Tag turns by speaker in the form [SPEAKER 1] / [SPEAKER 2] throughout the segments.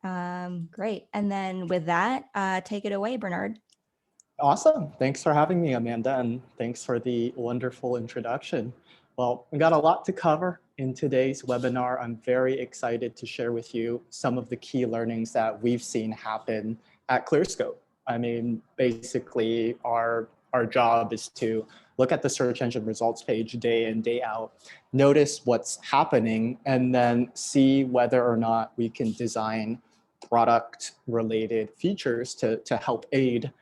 [SPEAKER 1] Great. And then with that, take it away, Bernard.
[SPEAKER 2] Awesome. Thanks for having me, Amanda, and thanks for the wonderful introduction. Well, we got a lot to cover in today's webinar. I'm very excited to share with you some of the key learnings that we've seen happen at Clearscope. I mean, basically, our job is to look at the search engine results page day in, day out, notice what's happening, and then see whether or not we can design product-related features to help aid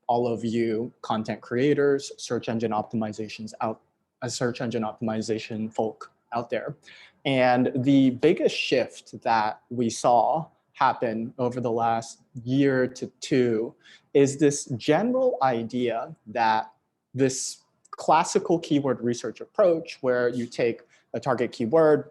[SPEAKER 2] all of you content creators, search engine optimizations search engine optimization folk out there. And the biggest shift that we saw happen over the last year to two is this general idea that this classical keyword research approach, where you take a target keyword,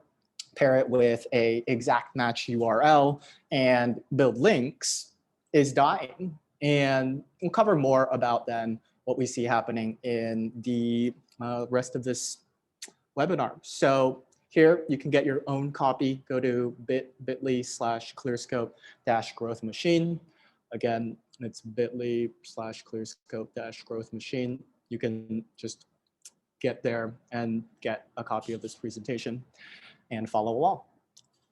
[SPEAKER 2] pair it with a exact match URL, and build links, is dying. And we'll cover more about then what we see happening in the rest of this webinar. So here you can get your own copy. Go to bit.ly/clearscope-growth machine. Again, it's bit.ly/clearscope-growth machine. You can just get there and get a copy of this presentation and follow along.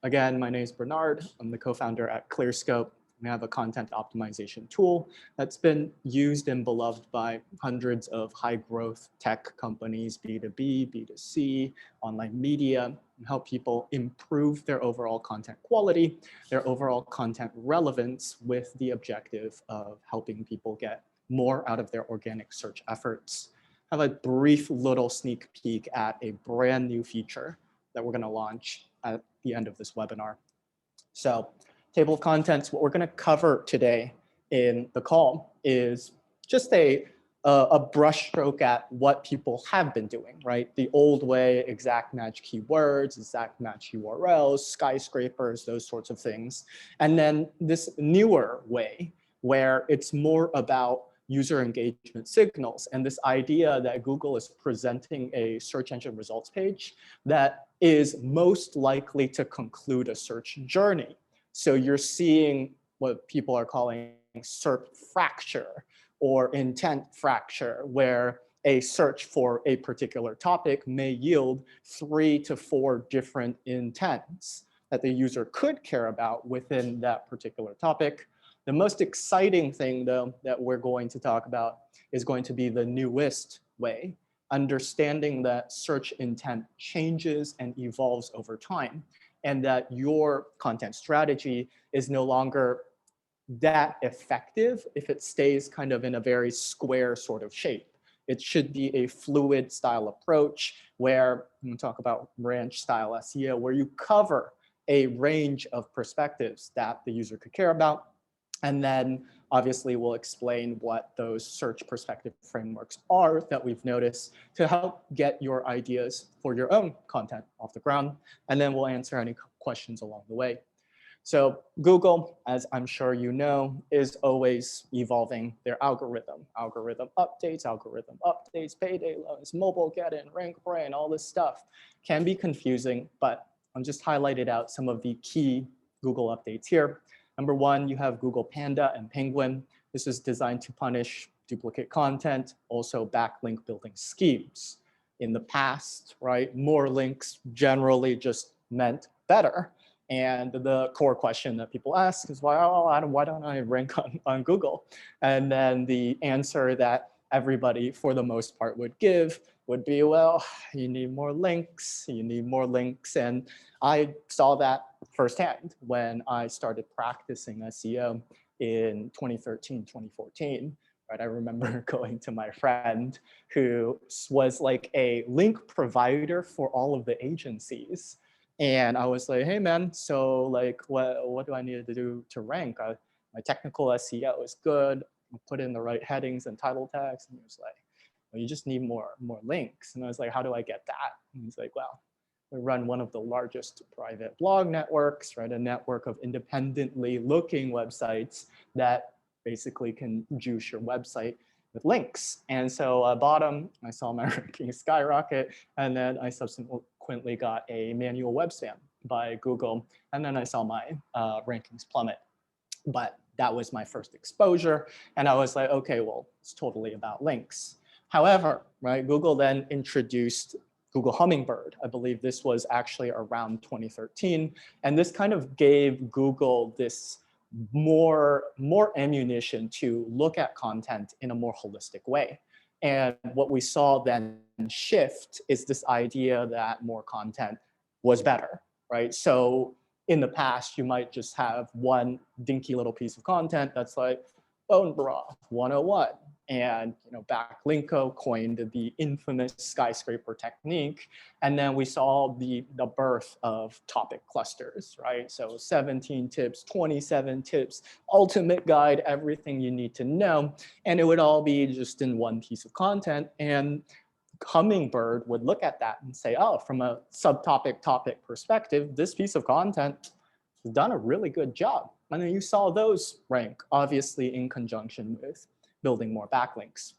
[SPEAKER 2] Again, my name is Bernard. I'm the co-founder at Clearscope. We have a content optimization tool that's been used and beloved by hundreds of high growth tech companies, B2B, B2C, online media, and help people improve their overall content quality, their overall content relevance, with the objective of helping people get more out of their organic search efforts. I have a brief little sneak peek at a brand new feature that we're going to launch at the end of this webinar. So, table of contents, what we're going to cover today in the call is just a brushstroke at what people have been doing, right? The old way, exact match keywords, exact match URLs, skyscrapers, those sorts of things. And then this newer way where it's more about user engagement signals and this idea that Google is presenting a search engine results page that is most likely to conclude a search journey. So you're seeing what people are calling SERP fracture or intent fracture, where a search for a particular topic may yield 3 to 4 different intents that the user could care about within that particular topic. The most exciting thing, though, that we're going to talk about is going to be the newest way, understanding that search intent changes and evolves over time, and that your content strategy is no longer that effective if it stays kind of in a very square sort of shape. It should be a fluid style approach where we talk about ranch style SEO, where you cover a range of perspectives that the user could care about. And then obviously we'll explain what those search perspective frameworks are that we've noticed to help get your ideas for your own content off the ground. And then we'll answer any questions along the way. So Google, as I'm sure you know, is always evolving their algorithm. Algorithm updates, payday loans, mobile get-in, RankBrain, all this stuff can be confusing, but I'm just highlighted out some of the key Google updates here. Number one, you have Google Panda and Penguin. This is designed to punish duplicate content, also backlink building schemes. In the past, right, more links generally just meant better. And the core question that people ask is, why don't I rank on Google? And then the answer that everybody, for the most part, would give would be, well, you need more links, And I saw that firsthand when I started practicing SEO in 2013, 2014. Right? I remember going to my friend who was like a link provider for all of the agencies. And I was like, hey man, so like, what do I need to do to rank? My technical SEO is good. I put in the right headings and title tags. And he was like, well, you just need more links. And I was like, how do I get that? And he's like, well, we run one of the largest private blog networks, right? A network of independently looking websites that basically can juice your website with links. And so I bought them, I saw my rankings skyrocket, and then I subsequently got a manual web spam by Google, and then I saw my rankings plummet but that was my first exposure. And I was like, okay, well, it's totally about links. However, right, Google then introduced Google Hummingbird. I believe this was actually around 2013. And this kind of gave Google this more ammunition to look at content in a more holistic way. And what we saw then shift is this idea that more content was better, right? So in the past, you might just have one dinky little piece of content that's like bone broth 101. And Backlinko coined the infamous skyscraper technique. And then we saw the birth of topic clusters, right? So 17 tips, 27 tips, ultimate guide, everything you need to know. And it would all be just in one piece of content. And Hummingbird would look at that and say, oh, from a subtopic topic perspective, this piece of content has done a really good job. And then you saw those rank, obviously in conjunction with building more backlinks.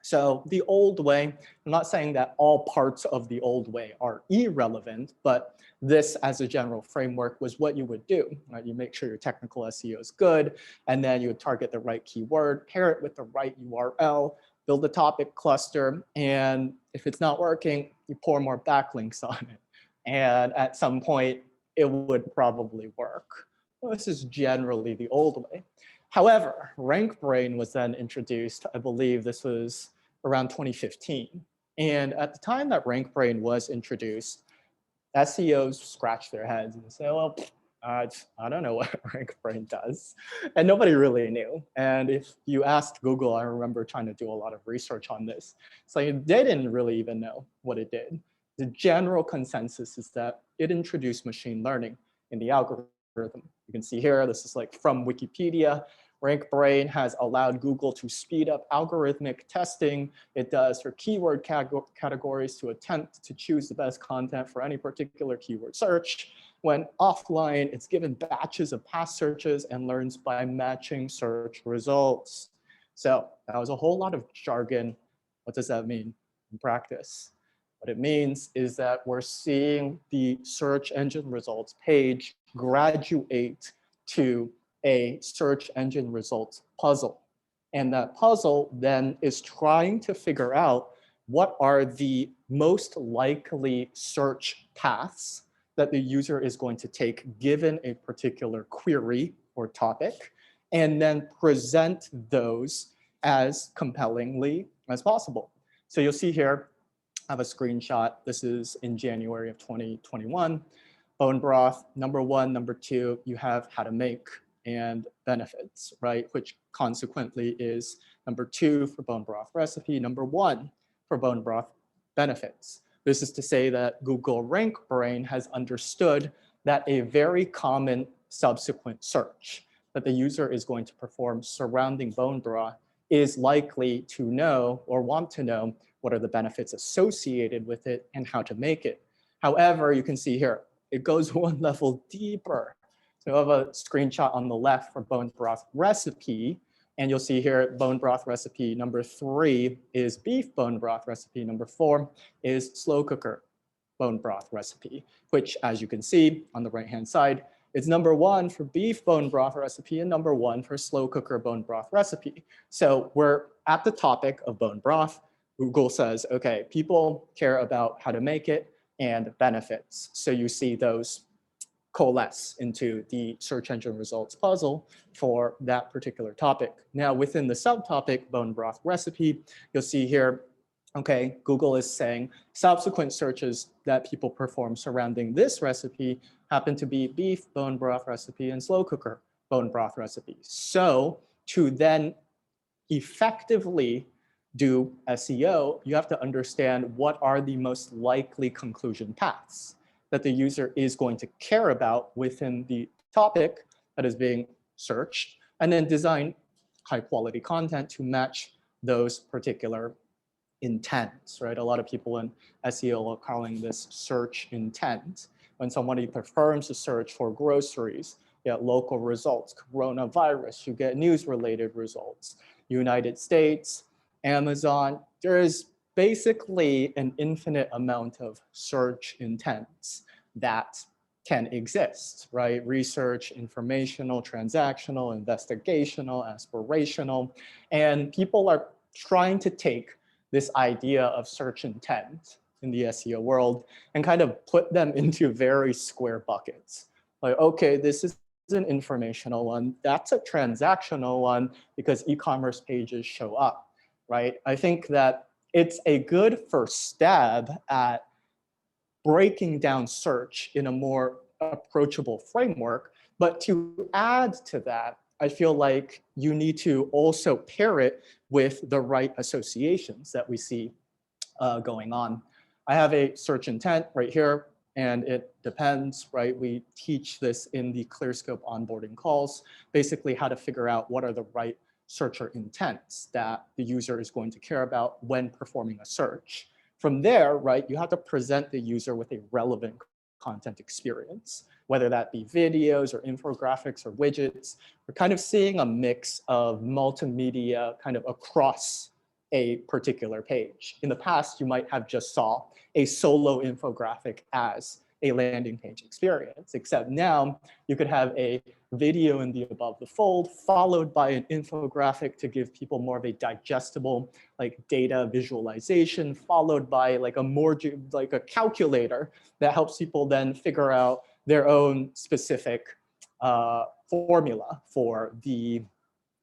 [SPEAKER 2] So the old way, I'm not saying that all parts of the old way are irrelevant, but this as a general framework was what you would do, right? You make sure your technical SEO is good, and then you would target the right keyword, pair it with the right URL, build a topic cluster, and if it's not working, you pour more backlinks on it. And at some point, it would probably work. Well, this is generally the old way. However, RankBrain was then introduced. I believe this was around 2015. And at the time that RankBrain was introduced, SEOs scratched their heads and said, well, I don't know what RankBrain does. And nobody really knew. And if you asked Google, I remember trying to do a lot of research on this. So they didn't really even know what it did. The general consensus is that it introduced machine learning in the algorithm. You can see here, this is like from Wikipedia. RankBrain has allowed Google to speed up algorithmic testing. It does for keyword categories to attempt to choose the best content for any particular keyword search. When offline, it's given batches of past searches and learns by matching search results. So that was a whole lot of jargon. What does that mean in practice? What it means is that we're seeing the search engine results page graduate to a search engine results puzzle. And that puzzle then is trying to figure out what are the most likely search paths that the user is going to take given a particular query or topic, and then present those as compellingly as possible. So you'll see here, I have a screenshot. This is in January of 2021. Bone broth, number one. Number two, you have how to make and benefits, right? Which consequently is number two for bone broth recipe, number one for bone broth benefits. This is to say that Google RankBrain has understood that a very common subsequent search that the user is going to perform surrounding bone broth is likely to know or want to know what are the benefits associated with it and how to make it. However, you can see here, it goes one level deeper. So I have a screenshot on the left for bone broth recipe. And you'll see here bone broth recipe number 3 is beef bone broth recipe. Number 4 is slow cooker bone broth recipe, which as you can see on the right-hand side, is number 1 for beef bone broth recipe and number 1 for slow cooker bone broth recipe. So we're at the topic of bone broth. Google says, okay, people care about how to make it and benefits. So you see those coalesce into the search engine results puzzle for that particular topic. Now, within the subtopic bone broth recipe, you'll see here, okay, Google is saying subsequent searches that people perform surrounding this recipe happen to be beef bone broth recipe and slow cooker bone broth recipe. So to then effectively do SEO, you have to understand what are the most likely conclusion paths that the user is going to care about within the topic that is being searched, and then design high quality content to match those particular intents, right? A lot of people in SEO are calling this search intent. When somebody performs a search for groceries, you get local results, coronavirus, you get news related results, United States, Amazon, there is basically an infinite amount of search intents that can exist, right? Research, informational, transactional, investigational, aspirational, and people are trying to take this idea of search intent in the SEO world and kind of put them into very square buckets. Like, okay, this is an informational one, that's a transactional one because e-commerce pages show up, right? I think that it's a good first stab at breaking down search in a more approachable framework. But to add to that, I feel like you need to also pair it with the right associations that we see going on. I have a search intent right here, and it depends, right? We teach this in the Clearscope onboarding calls, basically how to figure out what are the right searcher intents that the user is going to care about when performing a search. From there, right, you have to present the user with a relevant content experience, whether that be videos or infographics or widgets. We're kind of seeing a mix of multimedia kind of across a particular page. In the past, you might have just saw a solo infographic as a landing page experience, except now you could have a video in the above the fold followed by an infographic to give people more of a digestible like data visualization, followed by like a more like a calculator that helps people then figure out their own specific formula for the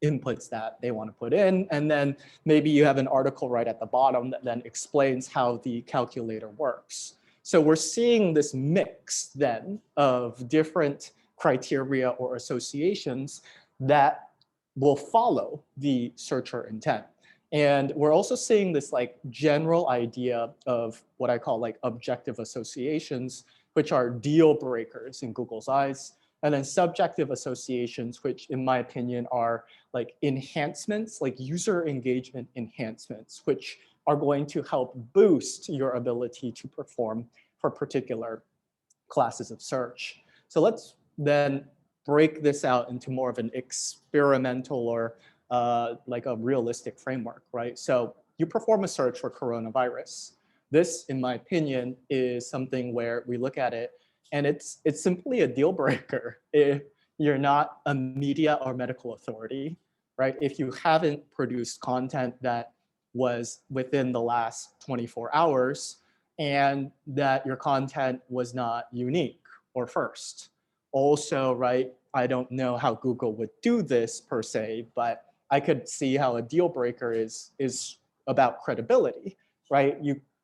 [SPEAKER 2] inputs that they want to put in. And then maybe you have an article right at the bottom that then explains how the calculator works. So we're seeing this mix then of different criteria or associations that will follow the searcher intent. And we're also seeing this like general idea of what I call like objective associations, which are deal breakers in Google's eyes. And then subjective associations, which in my opinion are like enhancements, like user engagement enhancements, which are going to help boost your ability to perform for particular classes of search. So let's then break this out into more of an experimental or like a realistic framework, right? So you perform a search for coronavirus. This, in my opinion, is something where we look at it and it's simply a deal breaker if you're not a media or medical authority, right? If you haven't produced content that was within the last 24 hours and that your content was not unique or first. Also, right, I don't know how Google would do this per se, but I could see how a deal breaker is about credibility, right?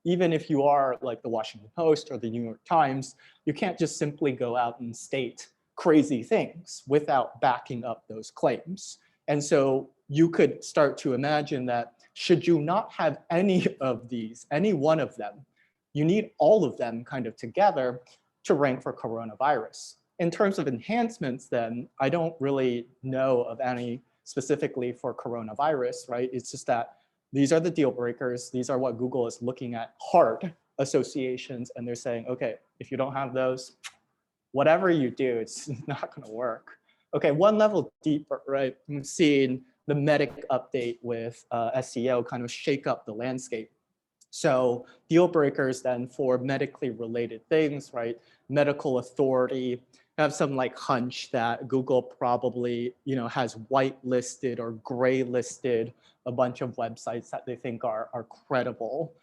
[SPEAKER 2] Even if you are like the Washington Post or the New York Times, you can't just simply go out and state crazy things without backing up those claims. And so you could start to imagine that should you not have any of these, any one of them, you need all of them kind of together to rank for coronavirus. In terms of enhancements, then, I don't really know of any specifically for coronavirus, right? It's just that these are the deal breakers. These are what Google is looking at, hard associations. And they're saying, okay, if you don't have those, whatever you do, it's not going to work. Okay, one level deeper, right? We've seen the Medic update with SEO kind of shake up the landscape. So deal breakers then for medically related things, right? Medical authority, have some like hunch that Google probably, has whitelisted or gray listed a bunch of websites that they think are credible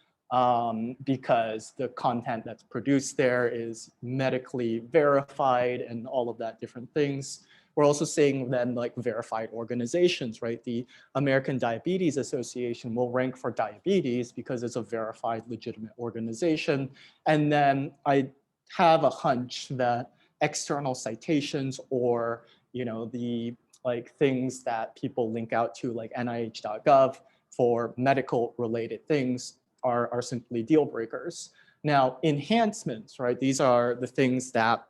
[SPEAKER 2] because the content that's produced there is medically verified and all of that different things. We're also seeing then like verified organizations, right? The American Diabetes Association will rank for diabetes because it's a verified, legitimate organization. And then I have a hunch that external citations or, the like things that people link out to like NIH.gov for medical related things are simply deal breakers. Now, enhancements, right? These are the things that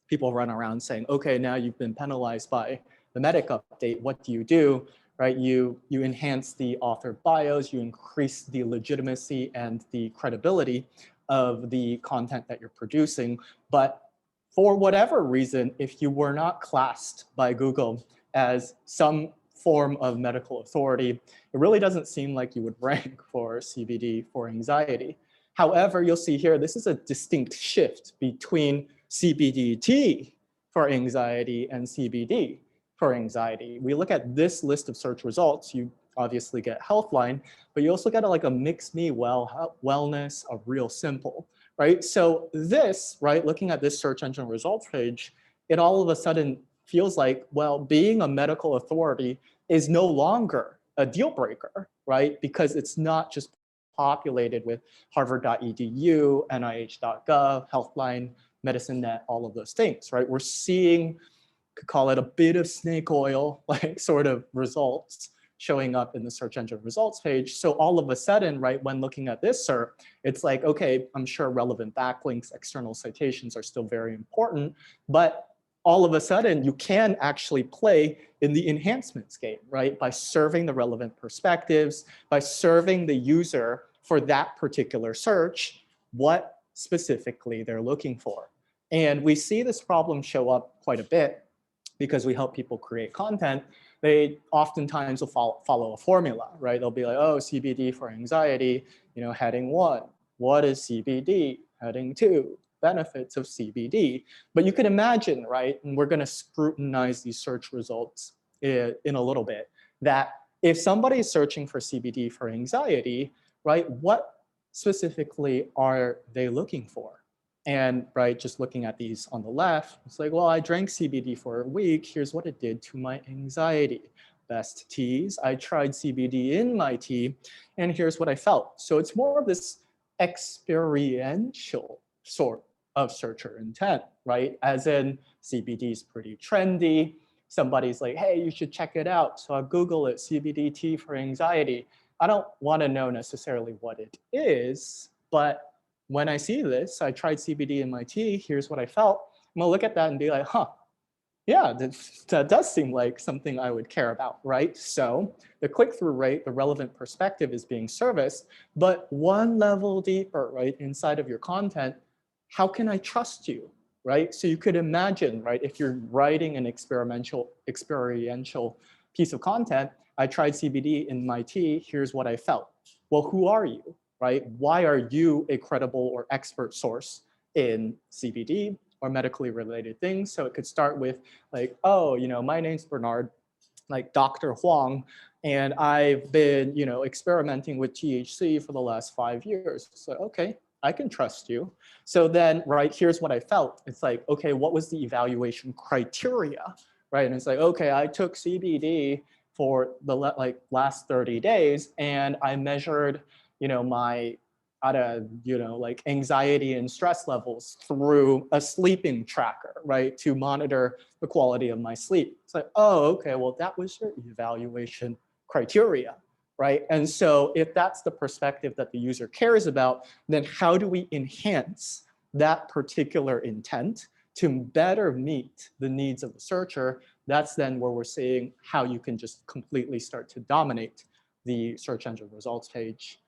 [SPEAKER 2] people run around saying, okay, now you've been penalized by the Medic update. What do? Right? You enhance the author bios, you increase the legitimacy and the credibility of the content that you're producing. But for whatever reason, if you were not classed by Google as some form of medical authority, it really doesn't seem like you would rank for CBD for anxiety. However, you'll see here, this is a distinct shift between CBDT for anxiety and CBD for anxiety. We look at this list of search results. You obviously get Healthline, but you also get like a Mix Me Well, Wellness, a Real Simple, right? So this, right, looking at this search engine results page, it all of a sudden feels like, well, being a medical authority is no longer a deal breaker, right? Because it's not just populated with harvard.edu, nih.gov, Healthline, MedicineNet, all of those things, right? We're seeing, could call it a bit of snake oil, like sort of results showing up in the search engine results page. So all of a sudden, right, when looking at this SERP, it's like, okay, I'm sure relevant backlinks, external citations are still very important, but all of a sudden you can actually play in the enhancements game, right? By serving the relevant perspectives, by serving the user for that particular search, what specifically they're looking for. And we see this problem show up quite a bit because we help people create content. They oftentimes will follow a formula, right? They'll be like, oh, CBD for anxiety, heading 1. What is CBD? Heading 2. Benefits of CBD. But you can imagine, right, and we're going to scrutinize these search results in a little bit, that if somebody is searching for CBD for anxiety, right, what specifically are they looking for? And right, just looking at these on the left, it's like, well, I drank CBD for a week. Here's what it did to my anxiety. Best teas. I tried CBD in my tea, and here's what I felt. So it's more of this experiential sort of searcher intent, right? As in CBD is pretty trendy. Somebody's like, hey, you should check it out. So I Google it, CBD tea for anxiety. I don't want to know necessarily what it is, but when I see this, I tried CBD in my tea, here's what I felt. I'm gonna look at that and be like, huh, yeah, that does seem like something I would care about, right? So the click-through rate, the relevant perspective is being serviced, but one level deeper, right, inside of your content, how can I trust you, right? So you could imagine, right, if you're writing an experiential piece of content, I tried CBD in my tea, here's what I felt. Well, who are you, right? Why are you a credible or expert source in CBD or medically related things? So it could start with like, oh, my name's Bernard, like Dr. Huang, and I've been, experimenting with THC for the last 5 years. So, okay, I can trust you. So then, right, here's what I felt. It's like, okay, what was the evaluation criteria, right? And it's like, okay, I took CBD for the last 30 days, and I measured, my anxiety and stress levels through a sleeping tracker, right, to monitor the quality of my sleep. It's like, oh, okay, well, that was your evaluation criteria, right? And so if that's the perspective that the user cares about, then how do we enhance that particular intent to better meet the needs of the searcher? That's then where we're seeing how you can just completely start to dominate the search engine results page.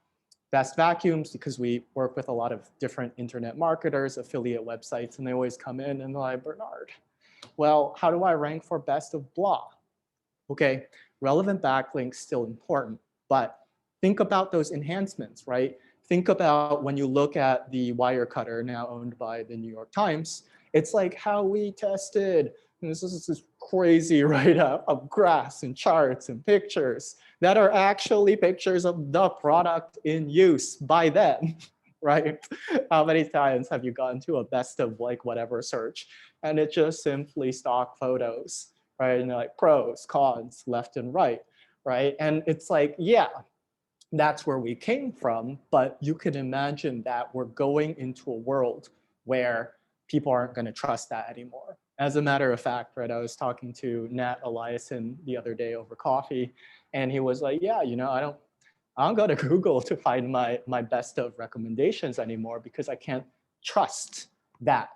[SPEAKER 2] Best vacuums, because we work with a lot of different internet marketers, affiliate websites, and they always come in and they're like, Bernard, well, how do I rank for best of blah? Okay, relevant backlinks still important, but think about those enhancements, right? Think about when you look at the Wirecutter, now owned by the New York Times, it's like how we tested, and this is this crazy write-up of graphs and charts and pictures that are actually pictures of the product in use by them, right? How many times have you gone to a best of like whatever search and it just simply stock photos, right? And like pros, cons, left and right, right? And it's like, yeah, that's where we came from, but you can imagine that we're going into a world where people aren't going to trust that anymore. As a matter of fact, right, I was talking to Nat Eliason the other day over coffee, and he was like, yeah, I don't go to Google to find my best of recommendations anymore because I can't trust that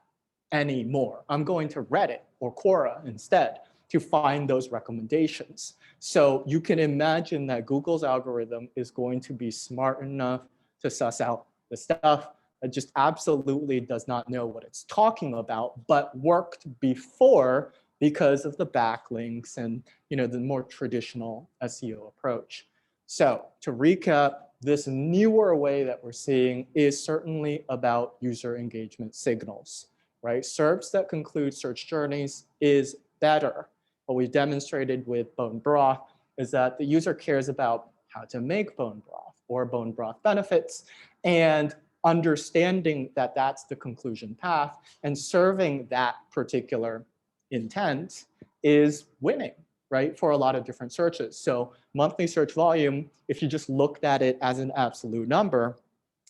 [SPEAKER 2] anymore. I'm going to Reddit or Quora instead to find those recommendations. So you can imagine that Google's algorithm is going to be smart enough to suss out the stuff that just absolutely does not know what it's talking about, but worked before because of the backlinks and the more traditional SEO approach. So to recap, this newer way that we're seeing is certainly about user engagement signals, right? SERPs that conclude search journeys is better. What we've demonstrated with bone broth is that the user cares about how to make bone broth or bone broth benefits, and understanding that that's the conclusion path and serving that particular intent is winning, right, for a lot of different searches. So monthly search volume, if you just looked at it as an absolute number,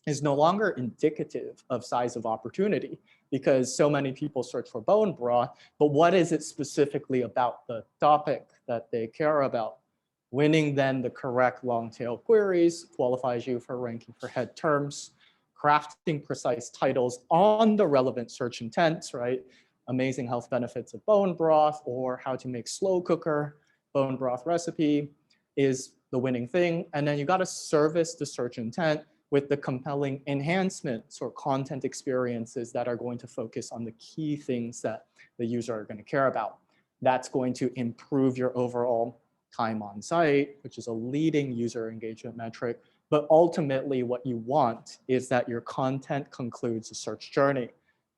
[SPEAKER 2] is no longer indicative of size of opportunity, because so many people search for bone broth, but what is it specifically about the topic that they care about? Winning then the correct long tail queries qualifies you for ranking for head terms, crafting precise titles on the relevant search intents, right? Amazing health benefits of bone broth, or how to make slow cooker bone broth recipe is the winning thing. And then you got to service the search intent with the compelling enhancements or content experiences that are going to focus on the key things that the user are going to care about. That's going to improve your overall time on site, which is a leading user engagement metric. But ultimately, what you want is that your content concludes the search journey.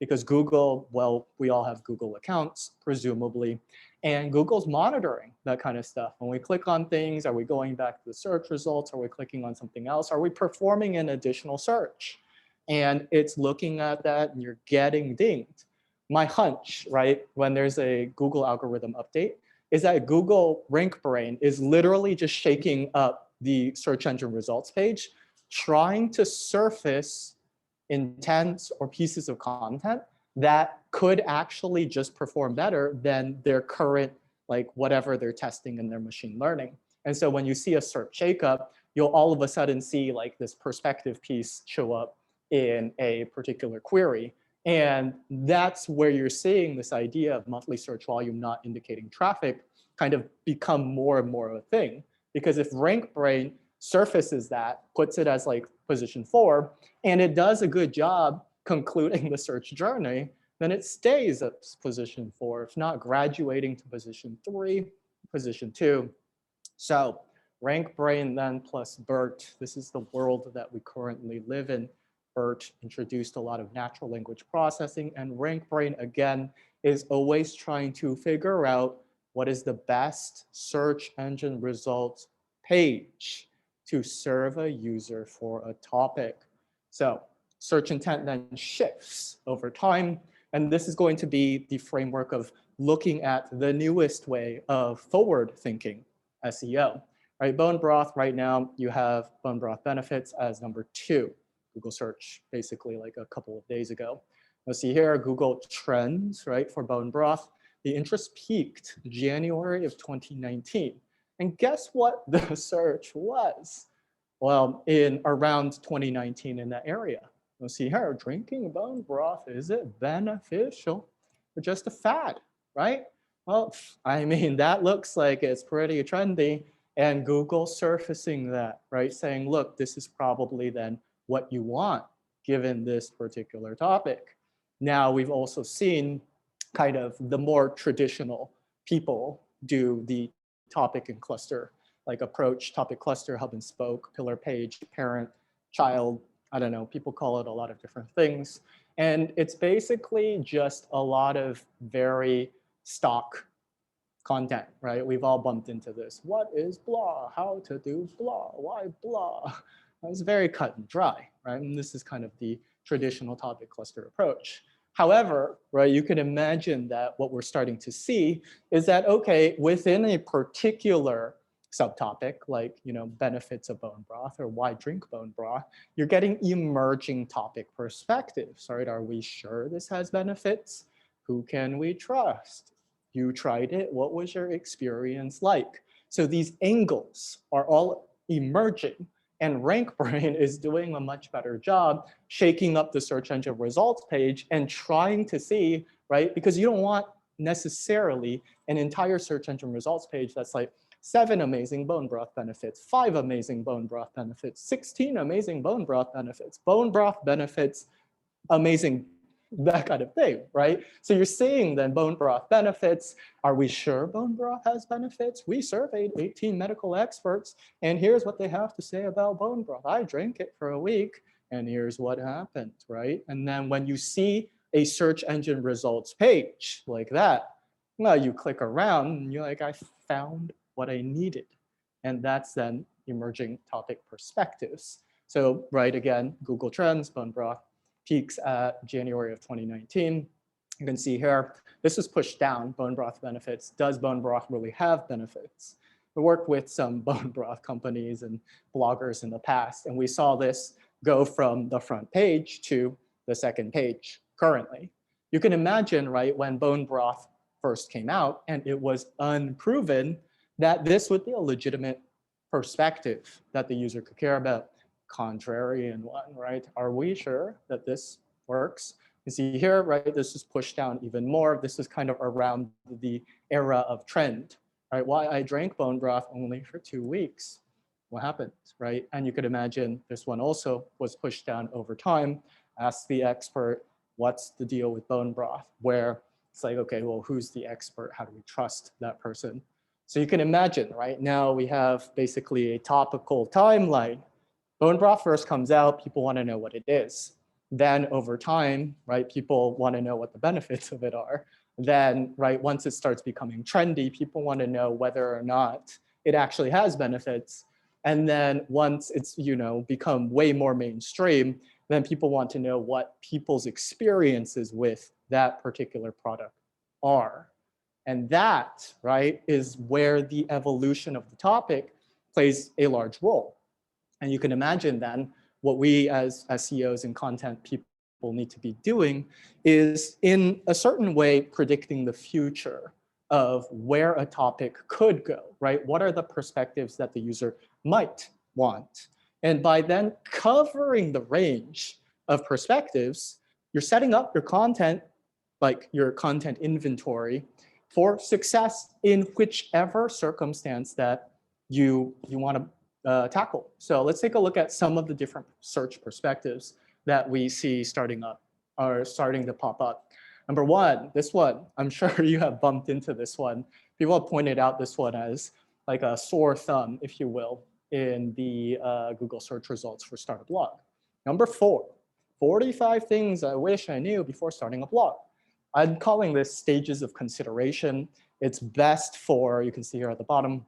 [SPEAKER 2] Because Google, well, we all have Google accounts, presumably, and Google's monitoring that kind of stuff. When we click on things, are we going back to the search results? Are we clicking on something else? Are we performing an additional search? And it's looking at that and you're getting dinged. My hunch, right, when there's a Google algorithm update, is that Google RankBrain is literally just shaking up the search engine results page, trying to surface intents or pieces of content that could actually just perform better than their current, like whatever they're testing in their machine learning. And so when you see a search shakeup, you'll all of a sudden see like this perspective piece show up in a particular query. And that's where you're seeing this idea of monthly search volume not indicating traffic kind of become more and more of a thing. Because if RankBrain surfaces that, puts it as like position 4, and it does a good job concluding the search journey, then it stays at position 4, if not graduating to position 3, position 2. So RankBrain then plus BERT, this is the world that we currently live in. BERT introduced a lot of natural language processing, and RankBrain, again, is always trying to figure out what is the best search engine results page to serve a user for a topic. So search intent then shifts over time. And this is going to be the framework of looking at the newest way of forward thinking SEO. Right, bone broth right now, you have bone broth benefits as number 2. Google search basically like a couple of days ago. You'll see here Google trends, right, for bone broth. The interest peaked January of 2019. And guess what the search was? Well, in around 2019 in that area. You'll see here, drinking bone broth, is it beneficial or just a fad, right? Well, I mean, that looks like it's pretty trendy, and Google surfacing that, right? Saying, look, this is probably then what you want given this particular topic. Now, we've also seen kind of the more traditional people do the topic and cluster like approach, topic cluster, hub and spoke, pillar page, parent, child, I don't know, people call it a lot of different things. And it's basically just a lot of very stock content, right? We've all bumped into this. What is blah? How to do blah? Why blah? It's very cut and dry, right? And this is kind of the traditional topic cluster approach. However, right, you can imagine that what we're starting to see is that, okay, within a particular subtopic, like, you know, benefits of bone broth or why drink bone broth, you're getting emerging topic perspectives, right? Are we sure this has benefits? Who can we trust? You tried it, what was your experience like? So these angles are all emerging, and RankBrain is doing a much better job shaking up the search engine results page and trying to see, right? Because you don't want necessarily an entire search engine results page that's like 7 amazing bone broth benefits, 5 amazing bone broth benefits, 16 amazing bone broth benefits, bone broth benefits, amazing, that kind of thing, right? So you're seeing then bone broth benefits. Are we sure bone broth has benefits? We surveyed 18 medical experts, and here's what they have to say about bone broth. I drank it for a week, and here's what happened, right? And then when you see a search engine results page like that. Well, you click around and you're like, I found what I needed. And that's then emerging topic perspectives. So right, again, Google Trends, bone broth peaks at January of 2019. You can see here, this is pushed down, bone broth benefits. Does bone broth really have benefits? We worked with some bone broth companies and bloggers in the past, and we saw this go from the front page to the second page currently. You can imagine, right, when bone broth first came out and it was unproven, that this would be a legitimate perspective that the user could care about. Contrarian one, right? Are we sure that this works? You see here, right, this is pushed down even more. This is kind of around the era of trend, right? Why I drank bone broth only for 2 weeks. What happened, right? And you could imagine this one also was pushed down over time. Ask the expert, what's the deal with bone broth? Where it's like, okay, well, who's the expert? How do we trust that person? So you can imagine, right? Now we have basically a topical timeline. Bone broth first comes out, people want to know what it is. Then over time, right, people want to know what the benefits of it are. Then, right, once it starts becoming trendy, people want to know whether or not it actually has benefits. And then once it's, become way more mainstream, then people want to know what people's experiences with that particular product are. And that, right, is where the evolution of the topic plays a large role. And you can imagine then what we as SEOs and content people need to be doing is in a certain way predicting the future of where a topic could go, right? What are the perspectives that the user might want? And by then covering the range of perspectives, you're setting up your content, like your content inventory, for success in whichever circumstance that you want to tackle. So let's take a look at some of the different search perspectives that we see starting to pop up. Number one, this one, I'm sure you have bumped into this one. People have pointed out this one as like a sore thumb, if you will, in the Google search results for start a blog. Number 4, 45 things I wish I knew before starting a blog. I'm calling this stages of consideration. It's best for, you can see here at the bottom,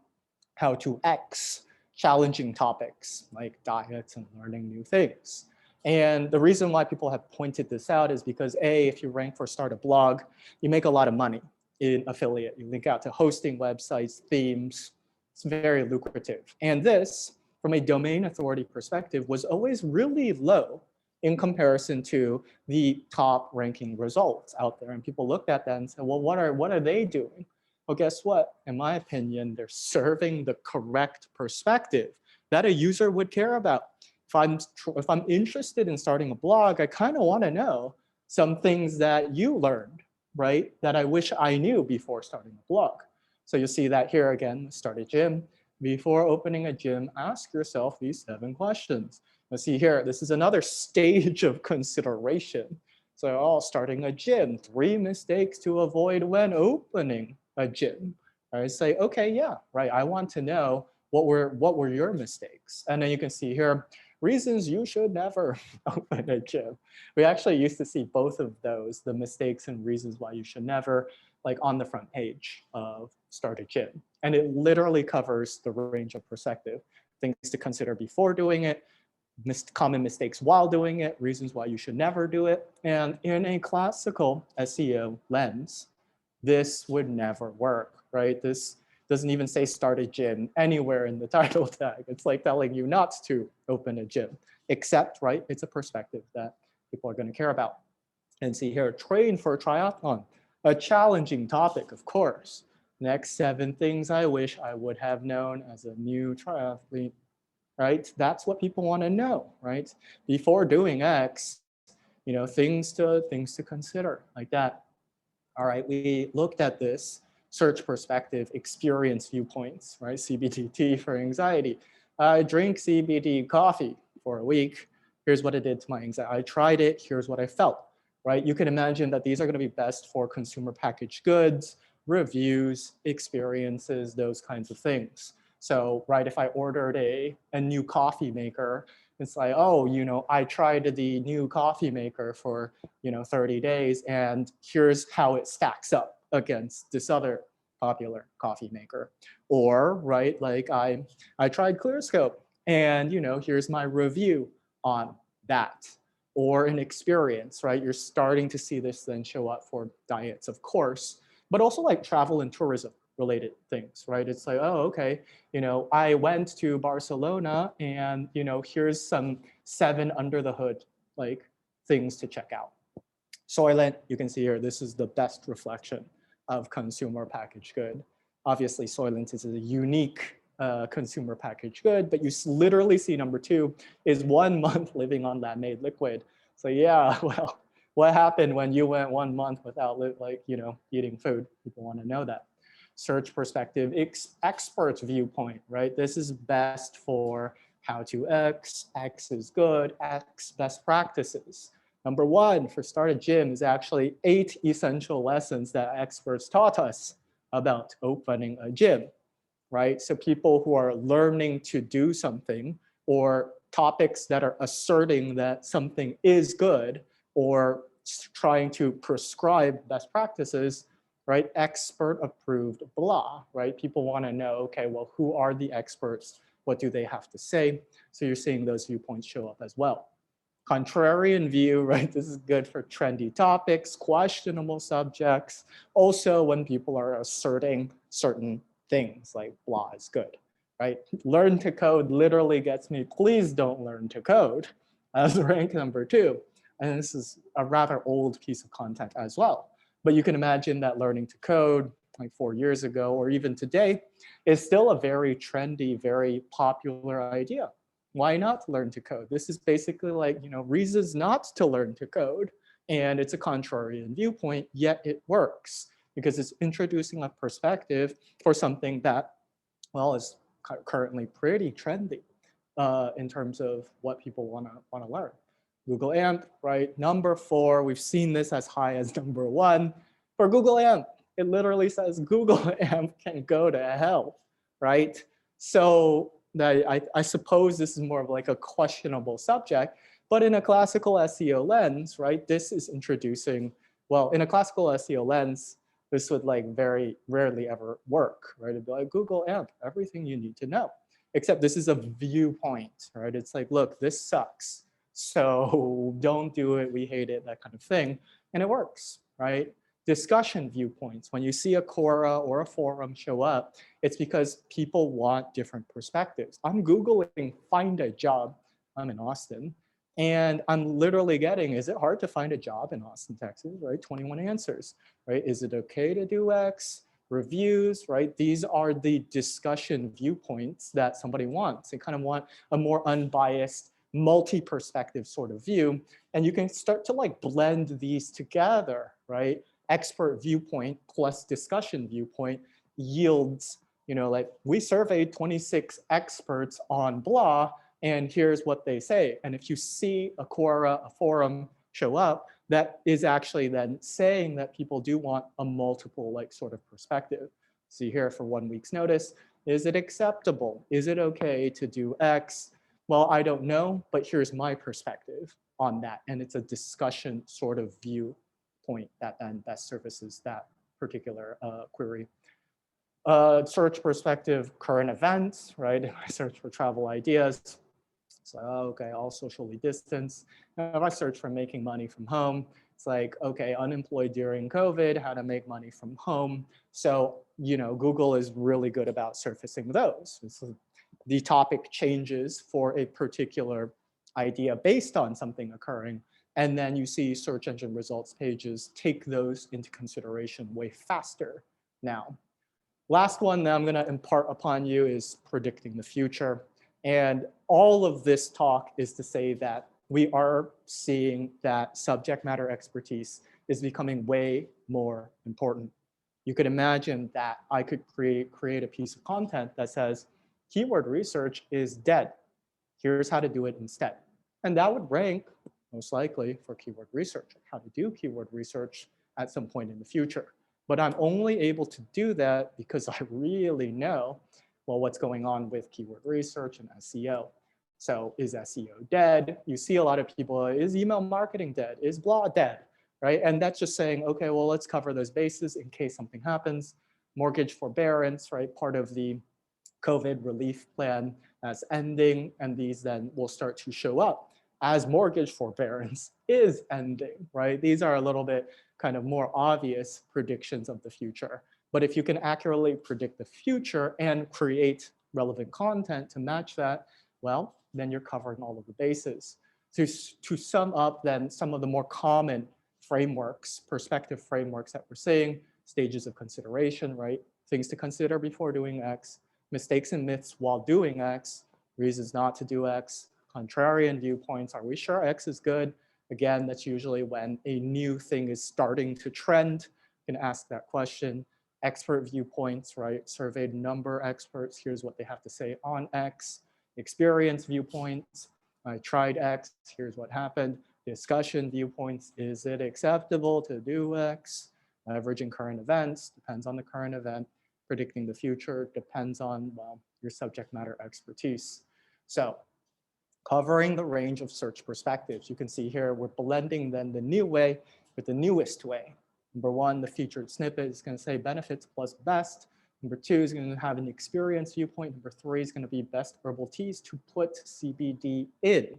[SPEAKER 2] how to X challenging topics like diets and learning new things. And the reason why people have pointed this out is because A, if you rank for start a blog, you make a lot of money in affiliate. You link out to hosting websites, themes. It's very lucrative. And this, from a domain authority perspective, was always really low in comparison to the top ranking results out there. And people looked at that and said, well, what are they doing? Well, guess what? In my opinion, they're serving the correct perspective that a user would care about. If I'm interested in starting a blog, I kind of want to know some things that you learned, right? That I wish I knew before starting a blog. So you'll see that here again, start a gym. Before opening a gym, ask yourself these 7 questions. Let's see here, this is another stage of consideration. So starting a gym, 3 mistakes to avoid when opening a gym. I say, okay, yeah, right. I want to know what were your mistakes. And then you can see here, reasons you should never open a gym. We actually used to see both of those, the mistakes and reasons why you should never, like on the front page of Start a Gym. And it literally covers the range of perspective, things to consider before doing it, common mistakes while doing it, reasons why you should never do it. And in a classical SEO lens, this would never work, right? This doesn't even say start a gym anywhere in the title tag. It's like telling you not to open a gym, except, right, it's a perspective that people are going to care about. And see here, train for a triathlon, a challenging topic, of course. Next 7 things I wish I would have known as a new triathlete, right? That's what people want to know, right? Before doing X, things to consider like that. All right, we looked at this search perspective, experience viewpoints, right? CBD for anxiety. I drink CBD coffee for a week. Here's what it did to my anxiety. I tried it. Here's what I felt, right? You can imagine that these are going to be best for consumer packaged goods, reviews, experiences, those kinds of things. So, right, if I ordered a new coffee maker, It's like, oh, I tried the new coffee maker for, 30 days, and here's how it stacks up against this other popular coffee maker. Or, right, like I tried Clearscope, and, here's my review on that. Or an experience, right? You're starting to see this then show up for diets, of course, but also like travel and tourism related things, right? It's like, oh, okay, I went to Barcelona, and here's some 7 under the hood like things to check out. Soylent, you can see here, this is the best reflection of consumer packaged good. Obviously, Soylent is a unique consumer packaged good, but you literally see number 2 is 1 month living on that made liquid. So yeah, well, what happened when you went 1 month without eating food? People want to know that. Search perspective, expert viewpoint, right? This is best for how to X is good, X best practices. Number 1 for Start a Gym is actually 8 essential lessons that experts taught us about opening a gym, right? So people who are learning to do something, or topics that are asserting that something is good, or trying to prescribe best practices, right? Expert approved blah, right? People want to know, okay, well, who are the experts? What do they have to say? So you're seeing those viewpoints show up as well. Contrarian view, right? This is good for trendy topics, questionable subjects. Also, when people are asserting certain things, like blah is good, right? Learn to code literally gets me, please don't learn to code, as rank number 2. And this is a rather old piece of content as well. But you can imagine that learning to code like 4 years ago, or even today, is still a very trendy, very popular idea. Why not learn to code? This is basically like, reasons not to learn to code. And it's a contrarian viewpoint, yet it works because it's introducing a perspective for something that, well, is currently pretty trendy in terms of what people want to learn. Google AMP, right? Number 4, we've seen this as high as number 1. For Google AMP, it literally says Google AMP can go to hell, right? So I suppose this is more of like a questionable subject, but in a classical SEO lens, right? This is introducing, well, in a classical SEO lens, this would like very rarely ever work, right? It'd be like Google AMP, everything you need to know, except this is a viewpoint, right? It's like, look, this sucks. So don't do it, we hate it, that kind of thing. And it works, right? Discussion viewpoints. When you see a Quora or a forum show up, it's because people want different perspectives. I'm Googling find a job. I'm in Austin. And I'm literally getting, is it hard to find a job in Austin, Texas, right? 21 answers, right? Is it okay to do X? Reviews, right? These are the discussion viewpoints that somebody wants. They kind of want a more unbiased, multi-perspective sort of view. And you can start to like blend these together, right? Expert viewpoint plus discussion viewpoint yields, like we surveyed 26 experts on blah, and here's what they say. And if you see a Quora, a forum show up, that is actually then saying that people do want a multiple like sort of perspective. See here for 1 week's notice, is it acceptable? Is it okay to do X? Well, I don't know, but here's my perspective on that. And it's a discussion sort of viewpoint that then best services that particular query. Search perspective, current events, right? If I search for travel ideas, it's like, oh, okay, all socially distanced. Now, if I search for making money from home, it's like, okay, unemployed during COVID, how to make money from home. So, Google is really good about surfacing those. So the topic changes for a particular idea based on something occurring. And then you see search engine results pages take those into consideration way faster now. Last one that I'm going to impart upon you is predicting the future. And all of this talk is to say that we are seeing that subject matter expertise is becoming way more important. You could imagine that I could create a piece of content that says, keyword research is dead. Here's how to do it instead. And that would rank most likely for keyword research, how to do keyword research at some point in the future. But I'm only able to do that because I really know, well, what's going on with keyword research and SEO. So is SEO dead? You see a lot of people, is email marketing dead? Is blog dead? Right? And that's just saying, okay, well, let's cover those bases in case something happens. Mortgage forbearance, right? Part of the COVID relief plan that's ending, and these then will start to show up as mortgage forbearance is ending, right? These are a little bit kind of more obvious predictions of the future. But if you can accurately predict the future and create relevant content to match that, well, then you're covering all of the bases. To sum up then some of the more common frameworks, perspective frameworks that we're seeing, stages of consideration, right? Things to consider before doing X, mistakes and myths while doing X, reasons not to do X, contrarian viewpoints. Are we sure X is good? Again, that's usually when a new thing is starting to trend. You can ask that question. Expert viewpoints, right? Surveyed number experts. Here's what they have to say on X. Experience viewpoints. I tried X. Here's what happened. Discussion viewpoints. Is it acceptable to do X? Averaging current events. Depends on the current event. Predicting the future depends on, well, your subject matter expertise. So covering the range of search perspectives. You can see here, we're blending then the new way with the newest way. Number one, the featured snippet is going to say benefits plus best. Number two is going to have an experience viewpoint. Number three is going to be best herbal teas to put CBD in.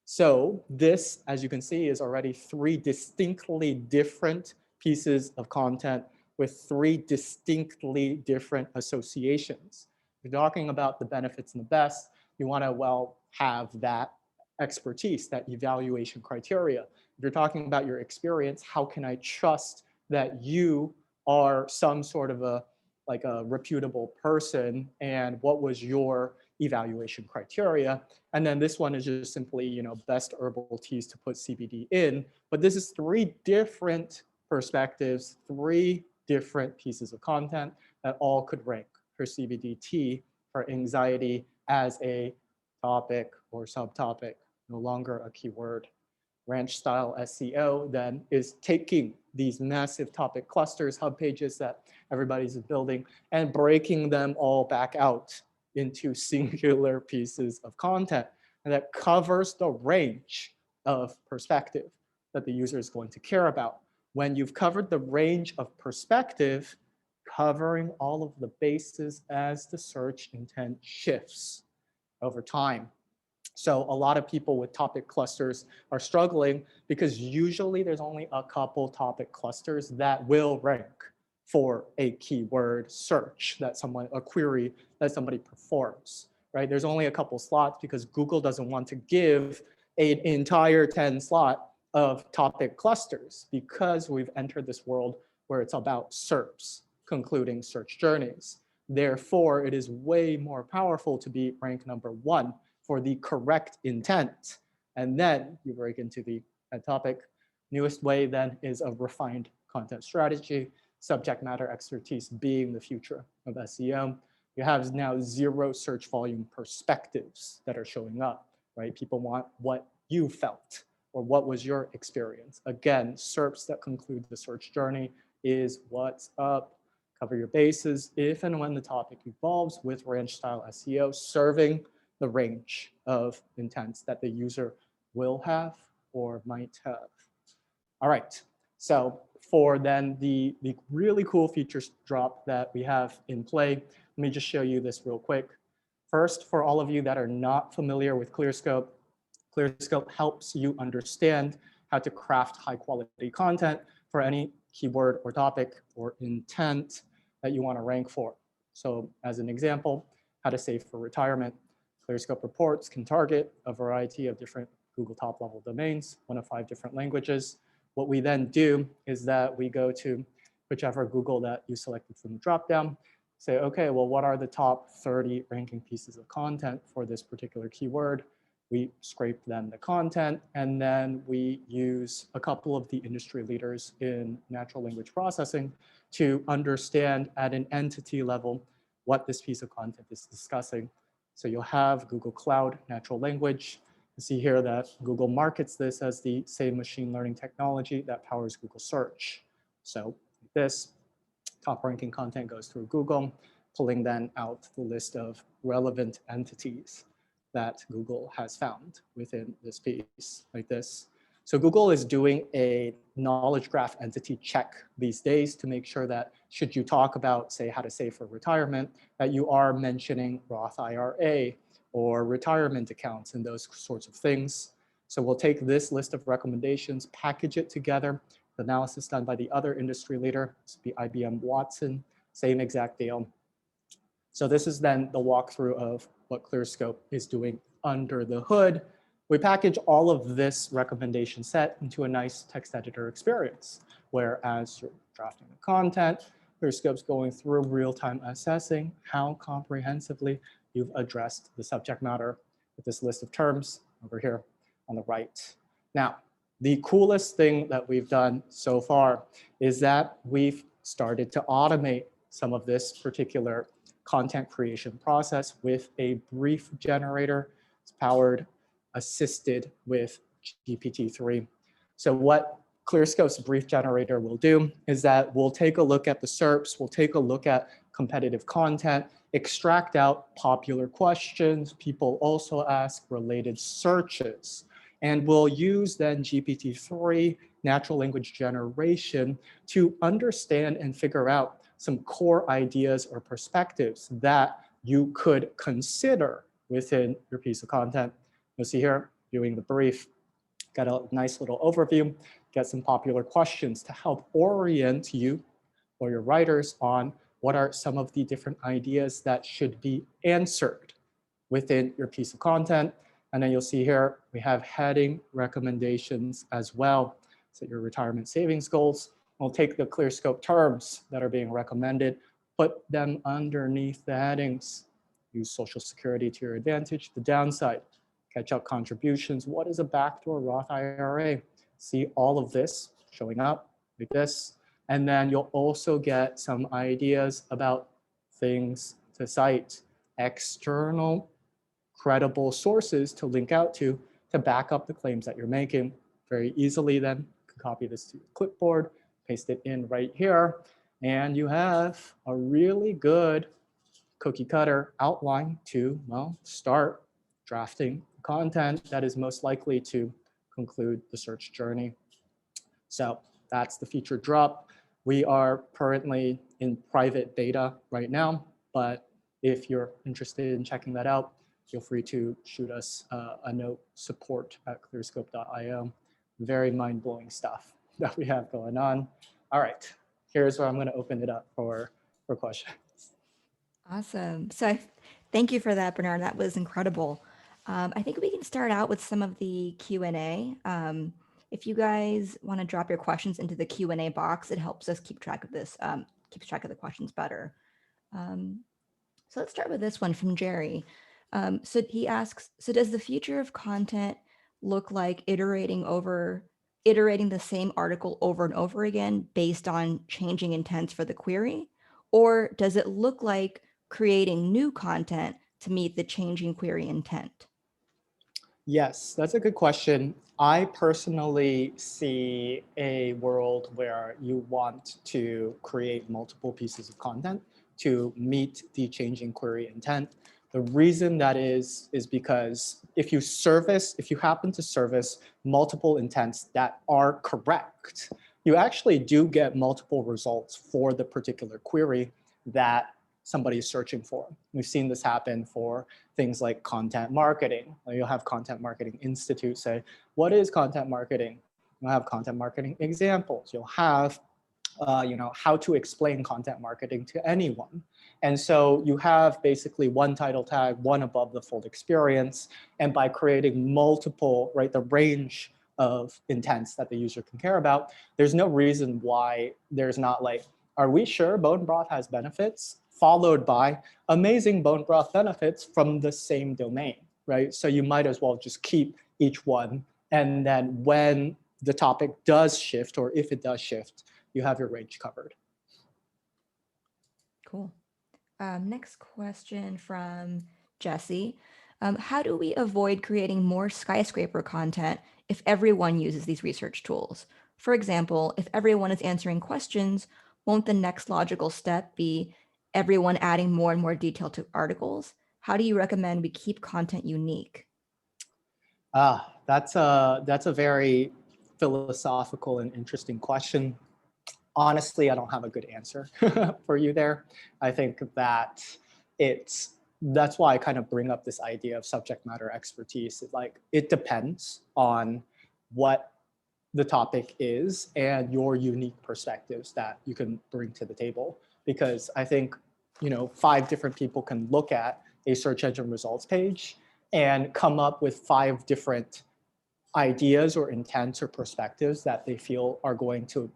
[SPEAKER 2] So this, as you can see, is already three distinctly different pieces of content with three distinctly different associations. If you're talking about the benefits and the best, you want to, well, have that expertise, that evaluation criteria. If you're talking about your experience, how can I trust that you are some sort of a reputable person, and what was your evaluation criteria? And then this one is just simply, best herbal teas to put CBD in. But this is three different perspectives, three different pieces of content that all could rank for CBD tea for anxiety as a topic or subtopic, no longer a keyword. Ranch style SEO then is taking these massive topic clusters, hub pages that everybody's building, and breaking them all back out into singular pieces of content. And that covers the range of perspective that the user is going to care about. When you've covered the range of perspective, covering all of the bases as the search intent shifts over time. So a lot of people with topic clusters are struggling because usually there's only a couple topic clusters that will rank for a keyword search a query that somebody performs, right? There's only a couple slots because Google doesn't want to give an entire 10 slot of topic clusters because we've entered this world where it's about SERPs, concluding search journeys. Therefore, it is way more powerful to be ranked number one for the correct intent. And then you break into the topic. Newest way then is a refined content strategy, subject matter expertise being the future of SEO. You have now zero search volume perspectives that are showing up, right? People want what you felt or what was your experience. Again, SERPs that conclude the search journey is what's up. Cover your bases if and when the topic evolves with ranch style SEO, serving the range of intents that the user will have or might have. All right, so for then the really cool features drop that we have in play, let me just show you this real quick. First, for all of you that are not familiar with Clearscope, Clearscope helps you understand how to craft high quality content for any keyword or topic or intent that you want to rank for. So as an example, how to save for retirement. Clearscope reports can target a variety of different Google top level domains, 1 of 5 different languages. What we then do is that we go to whichever Google that you selected from the dropdown, say, okay, well, what are the top 30 ranking pieces of content for this particular keyword? We scrape then the content, and then we use a couple of the industry leaders in natural language processing to understand at an entity level what this piece of content is discussing. So you'll have Google Cloud natural language. You see here that Google markets this as the same machine learning technology that powers Google search. So this top ranking content goes through Google, pulling then out the list of relevant entities. that Google has found within this piece like this. So Google is doing a knowledge graph entity check these days to make sure that should you talk about, say, how to save for retirement, that you are mentioning Roth IRA or retirement accounts and those sorts of things. So we'll take this list of recommendations, package it together, the analysis done by the other industry leader, this would be IBM Watson, same exact deal. So this is then the walkthrough of what Clearscope is doing under the hood. We package all of this recommendation set into a nice text editor experience, where as you're drafting the content, Clearscope's going through real-time assessing how comprehensively you've addressed the subject matter with this list of terms over here on the right. Now, the coolest thing that we've done so far is that we've started to automate some of this particular content creation process with a brief generator. It's powered, assisted with GPT-3. So what Clearscope's brief generator will do is that we'll take a look at the SERPs, we'll take a look at competitive content, extract out popular questions, people also ask related searches, and we'll use then GPT-3 natural language generation to understand and figure out some core ideas or perspectives that you could consider within your piece of content. You'll see here, viewing the brief, got a nice little overview, get some popular questions to help orient you or your writers on what are some of the different ideas that should be answered within your piece of content. And then you'll see here, we have heading recommendations as well. So your retirement savings goals. We'll take the Clearscope terms that are being recommended, put them underneath the headings. Use Social Security to your advantage. The downside, catch up contributions. What is a backdoor Roth IRA? See all of this showing up like this. And then you'll also get some ideas about things to cite, external credible sources to link out to back up the claims that you're making. Very easily then, you can copy this to your clipboard, paste it in right here, and you have a really good cookie cutter outline to, well, start drafting content that is most likely to conclude the search journey. So that's the feature drop. We are currently in private beta right now, but if you're interested in checking that out, feel free to shoot us a note, support@clearscope.io. Very mind-blowing stuff that we have going on. All right, here's where I'm going to open it up for questions.
[SPEAKER 1] Awesome. So thank you for that, Bernard. That was incredible. I think we can start out with some of the Q&A. If you guys want to drop your questions into the Q&A box, it helps us keep track of this, keeps track of the questions better. So let's start with this one from Jerry. So he asks, so does the future of content look like iterating the same article over and over again based on changing intents for the query? Or does it look like creating new content to meet the changing query intent?
[SPEAKER 2] Yes, that's a good question. I personally see a world where you want to create multiple pieces of content to meet the changing query intent. The reason that is because if you happen to service multiple intents that are correct, you actually do get multiple results for the particular query that somebody is searching for. We've seen this happen for things like content marketing. You'll have Content Marketing Institute say, what is content marketing? You'll have content marketing examples. You'll have how to explain content marketing to anyone. And so you have basically one title tag, one above the fold experience. And by creating multiple, right, the range of intents that the user can care about, there's no reason why there's not like, are we sure bone broth has benefits? Followed by amazing bone broth benefits from the same domain, right? So you might as well just keep each one. And then when the topic does shift, or if it does shift, you have your range covered.
[SPEAKER 1] Cool. Next question from Jesse. How do we avoid creating more skyscraper content if everyone uses these research tools? For example, if everyone is answering questions, won't the next logical step be everyone adding more and more detail to articles? How do you recommend we keep content unique?
[SPEAKER 2] That's a very philosophical and interesting question. Honestly, I don't have a good answer for you there. I think that that's why I kind of bring up this idea of subject matter expertise. It depends on what the topic is and your unique perspectives that you can bring to the table. Because I think, 5 different people can look at a search engine results page and come up with 5 different ideas or intents or perspectives that they feel are going to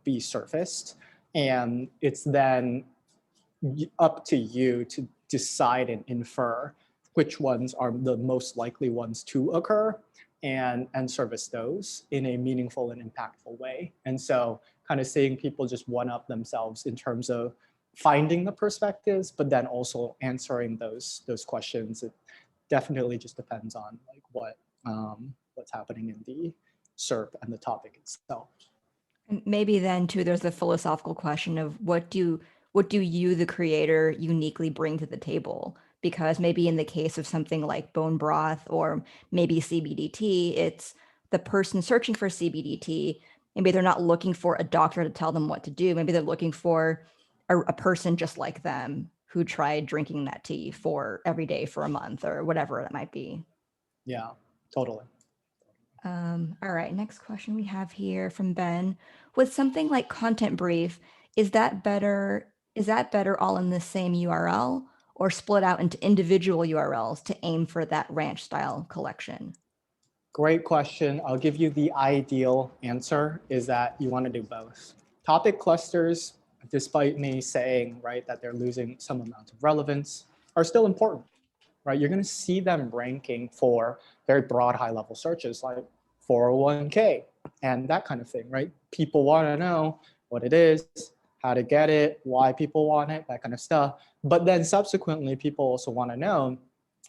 [SPEAKER 2] be surfaced. And it's then up to you to decide and infer which ones are the most likely ones to occur and service those in a meaningful and impactful way. And so kind of seeing people just one up themselves in terms of finding the perspectives, but then also answering those questions. It definitely just depends on what's happening in the SERP and the topic itself.
[SPEAKER 1] And maybe then too, there's the philosophical question of what do you, the creator, uniquely bring to the table? Because maybe in the case of something like bone broth or maybe CBDT, it's the person searching for CBDT. Maybe they're not looking for a doctor to tell them what to do. Maybe they're looking for a person just like them who tried drinking that tea for every day for a month or whatever it might be.
[SPEAKER 2] Yeah, totally.
[SPEAKER 1] All right, next question we have here from Ben. With something like content brief, is that better? Is that better all in the same URL or split out into individual URLs to aim for that ranch style collection?
[SPEAKER 2] Great question. I'll give you the ideal answer is that you want to do both. Topic clusters, despite me saying, right, that they're losing some amount of relevance, are still important, right? You're going to see them ranking for very broad, high level searches like 401k and that kind of thing, right? People want to know what it is, how to get it, why people want it, that kind of stuff. But then subsequently, people also want to know,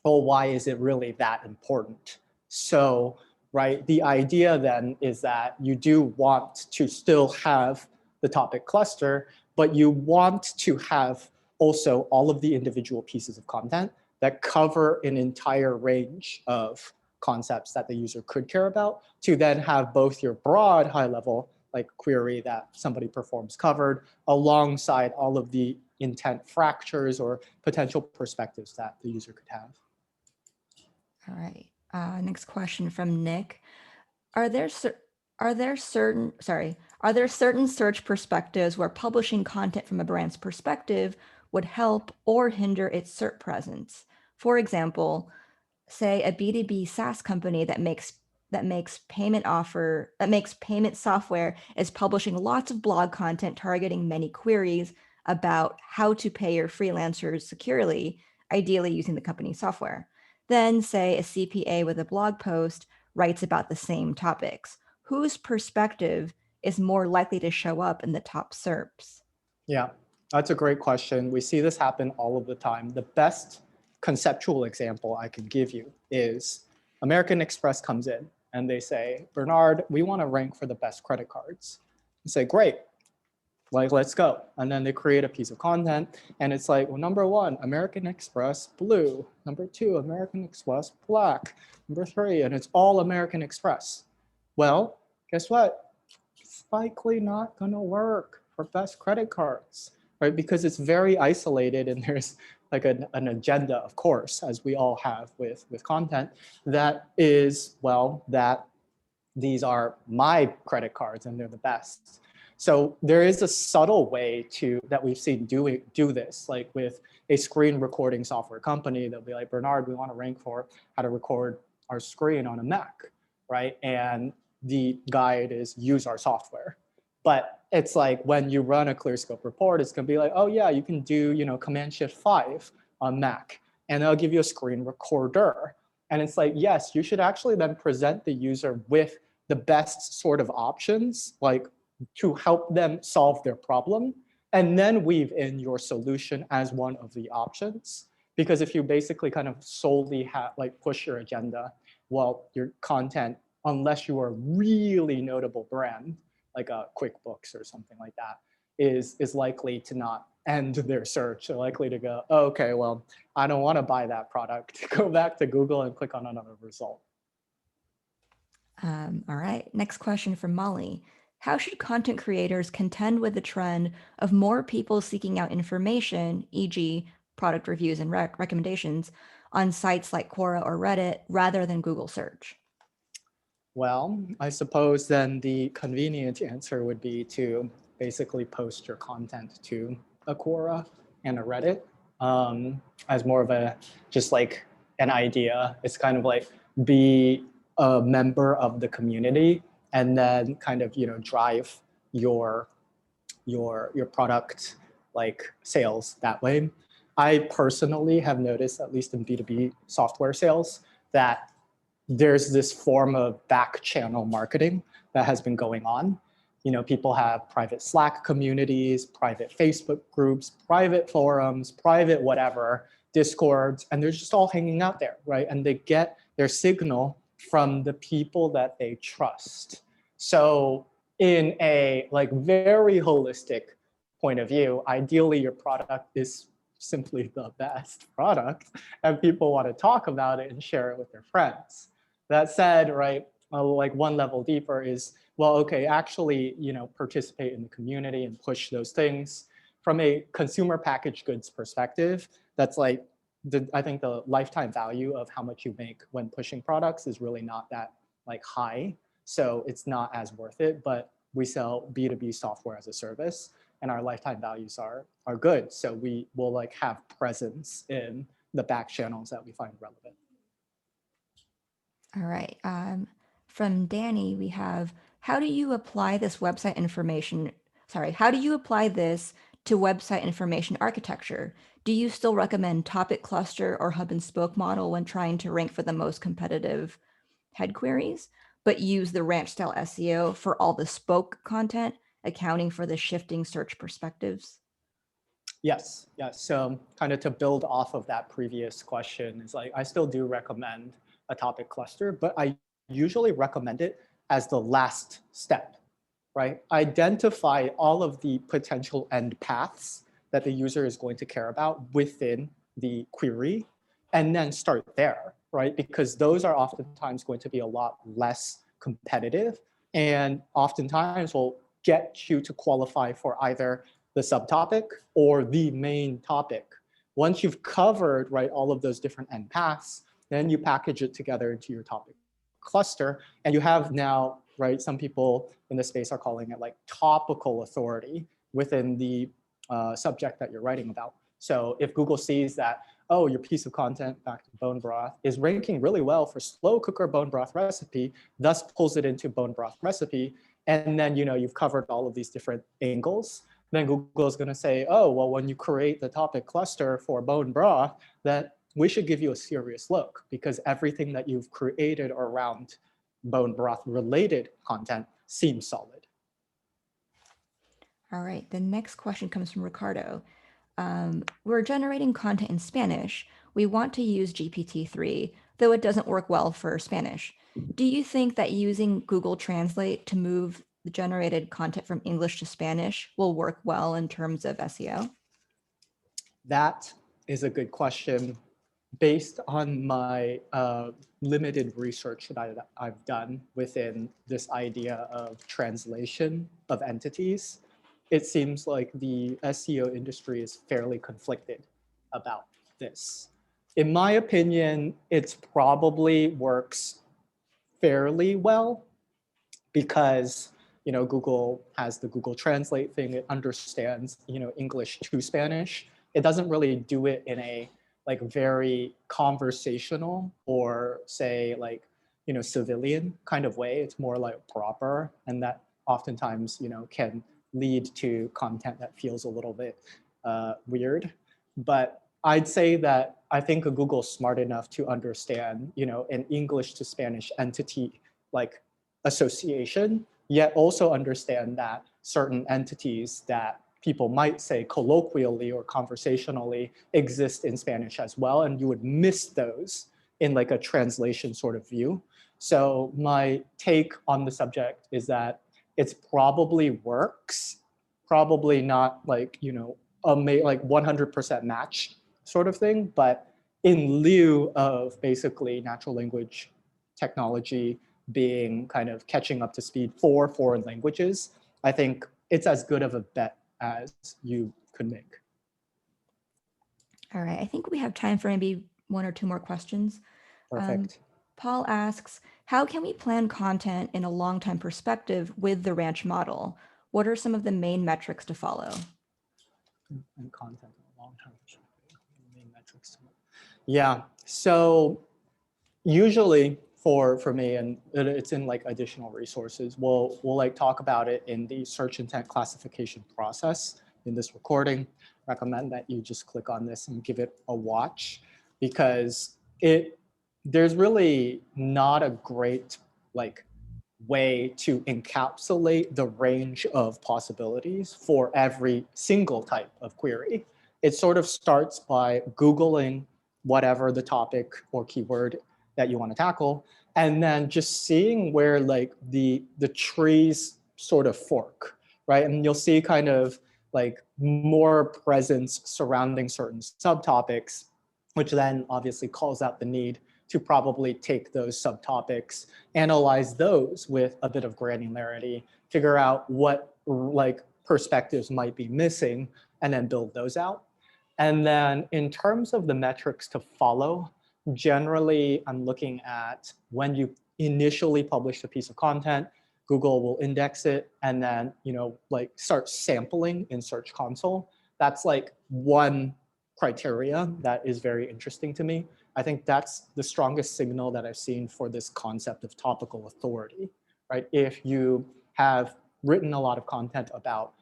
[SPEAKER 2] oh, why is it really that important? So, right, the idea then is that you do want to still have the topic cluster, but you want to have also all of the individual pieces of content that cover an entire range of concepts that the user could care about to then have both your broad high level like query that somebody performs covered alongside all of the intent fractures or potential perspectives that the user could have.
[SPEAKER 1] All right. Next question from Nick. Are there certain search perspectives where publishing content from a brand's perspective would help or hinder its SERP presence? For example, say a B2B SaaS company that makes payment software is publishing lots of blog content targeting many queries about how to pay your freelancers securely, ideally using the company's software. Then say a CPA with a blog post writes about the same topics. Whose perspective is more likely to show up in the top SERPs?
[SPEAKER 2] Yeah, that's a great question. We see this happen all of the time. The best conceptual example I can give you is American Express comes in and they say, Bernard, we want to rank for the best credit cards. You say, great, let's go. And then they create a piece of content and it's like, well, number 1, American Express blue. Number 2, American Express black. Number 3, and it's all American Express. Well, guess what? It's likely not going to work for best credit cards, right? Because it's very isolated and there's like an agenda, of course, as we all have with content that is, well, that these are my credit cards and they're the best. So there is a subtle way that we've seen do this, like with a screen recording software company. They'll be like, Bernard, we want to rank for how to record our screen on a Mac, right? And the guide is use our software. But it's like when you run a Clearscope report, it's going to be like, oh yeah, you can do Command-Shift-5 on Mac, and they'll give you a screen recorder. And it's like, yes, you should actually then present the user with the best sort of options, like to help them solve their problem, and then weave in your solution as one of the options. Because if you basically kind of solely push your agenda, well, your content, unless you are a really notable brand, like a QuickBooks or something like that, is likely to not end their search. They're likely to go, oh, okay, well, I don't want to buy that product. Go back to Google and click on another result.
[SPEAKER 1] All right, next question from Molly. How should content creators contend with the trend of more people seeking out information, e.g., product reviews and recommendations, on sites like Quora or Reddit rather than Google search?
[SPEAKER 2] Well, I suppose then the convenient answer would be to basically post your content to a Quora and a Reddit as more of a, just like an idea. It's kind of like be a member of the community and then kind of, drive your product like sales that way. I personally have noticed, at least in B2B software sales, that there's this form of back channel marketing that has been going on. People have private Slack communities, private Facebook groups, private forums, private whatever, Discords, and they're just all hanging out there, right? And they get their signal from the people that they trust. So in a very holistic point of view, ideally your product is simply the best product and people want to talk about it and share it with their friends. That said, right, like one level deeper is, well, okay, actually, participate in the community and push those things. From a consumer packaged goods perspective, that's like, I think the lifetime value of how much you make when pushing products is really not that high. So it's not as worth it, but we sell B2B software as a service and our lifetime values are good. So we will have presence in the back channels that we find relevant.
[SPEAKER 1] All right. From Danny, we have, how do you apply this website information? Sorry, how do you apply this to website information architecture? Do you still recommend topic cluster or hub and spoke model when trying to rank for the most competitive head queries, but use the ranch style SEO for all the spoke content, accounting for the shifting search perspectives?
[SPEAKER 2] Yes. So kind of to build off of that previous question, is I still do recommend a topic cluster, but I usually recommend it as the last step, right? Identify all of the potential end paths that the user is going to care about within the query, and then start there, right? Because those are oftentimes going to be a lot less competitive and oftentimes will get you to qualify for either the subtopic or the main topic. Once you've covered, right, all of those different end paths, then you package it together into your topic cluster, and you have now, right, some people in the space are calling it topical authority within the subject that you're writing about. So if Google sees that, oh, your piece of content, back to bone broth, is ranking really well for slow cooker bone broth recipe, thus pulls it into bone broth recipe, and then you've covered all of these different angles, then Google is going to say, oh, well, when you create the topic cluster for bone broth, that we should give you a serious look, because everything that you've created around bone broth related content seems solid.
[SPEAKER 1] All right, the next question comes from Ricardo. We're generating content in Spanish. We want to use GPT-3, though it doesn't work well for Spanish. Do you think that using Google Translate to move the generated content from English to Spanish will work well in terms of SEO?
[SPEAKER 2] That is a good question. Based on my limited research that I've done within this idea of translation of entities, it seems like the SEO industry is fairly conflicted about this. In my opinion, it probably works fairly well because Google has the Google Translate thing. It understands English to Spanish. It doesn't really do it in a very conversational or say civilian kind of way. It's more proper, and that oftentimes can lead to content that feels a little bit weird. But I'd say that I think Google's smart enough to understand an English to Spanish entity association, yet also understand that certain entities that people might say colloquially or conversationally exist in Spanish as well, and you would miss those in a translation sort of view. So my take on the subject is that it probably works probably not like, like 100% match sort of thing, but in lieu of basically natural language technology being kind of catching up to speed for foreign languages, I think it's as good of a bet as you could make.
[SPEAKER 1] All right, I think we have time for maybe one or two more questions.
[SPEAKER 2] Perfect.
[SPEAKER 1] Paul asks, how can we plan content in a long-time perspective with the ranch model? What are some of the main metrics to follow?
[SPEAKER 2] And content in a long time. Main metrics. Yeah, so usually for me, and it's in like additional resources, we'll like talk about it in the search intent classification process in this recording. Recommend that you just click on this and give it a watch, because there's really not a great like way to encapsulate the range of possibilities for every single type of query. It sort of starts by Googling whatever the topic or keyword that you want to tackle, and then just seeing where like the trees sort of fork, right? And you'll see kind of like more presence surrounding certain subtopics, which then obviously calls out the need to probably take those subtopics, analyze those with a bit of granularity, figure out what like perspectives might be missing, and then build those out. And then in terms of the metrics to follow, generally I'm looking at when you initially publish a piece of content, Google will index it and then, like start sampling in Search Console. That's like one criteria that is very interesting to me. I think that's the strongest signal that I've seen for this concept of topical authority, right? If you have written a lot of content about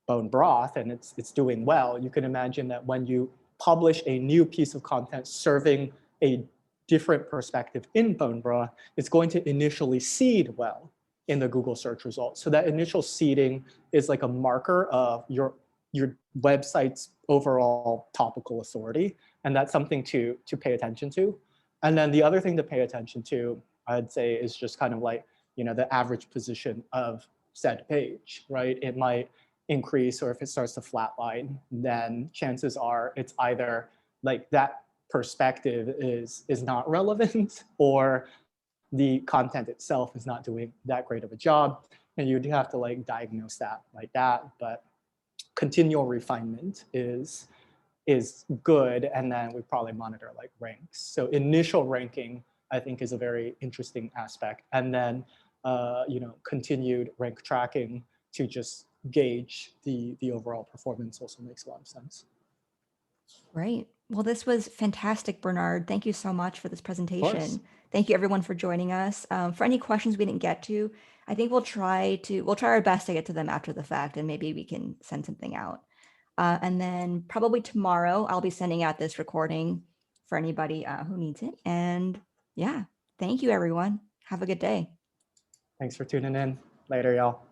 [SPEAKER 2] bone broth and it's doing well, you can imagine that when you publish a new piece of content serving a different perspective in bone broth, it's going to initially seed well in the Google search results. So that initial seeding is like a marker of your website's overall topical authority. And that's something to pay attention to. And then the other thing to pay attention to, I'd say, is just kind of like, the average position of said page, right? It might increase, or if it starts to flatline, then chances are it's either like that perspective is not relevant, or the content itself is not doing that great of a job. And you'd have to like diagnose that like that. But continual refinement is good, and then we probably monitor like ranks. So initial ranking, I think, is a very interesting aspect, and then continued rank tracking to just gauge the overall performance also makes a lot of sense.
[SPEAKER 1] Right. Well, this was fantastic, Bernard. Thank you so much for this
[SPEAKER 2] Of course.
[SPEAKER 1] presentation. Thank you everyone for joining us. For any questions we didn't get to, I think we'll try our best to get to them after the fact, and maybe we can send something out. And then probably tomorrow, I'll be sending out this recording for anybody who needs it. And yeah, thank you everyone. Have a good day.
[SPEAKER 2] Thanks for tuning in. Later, y'all.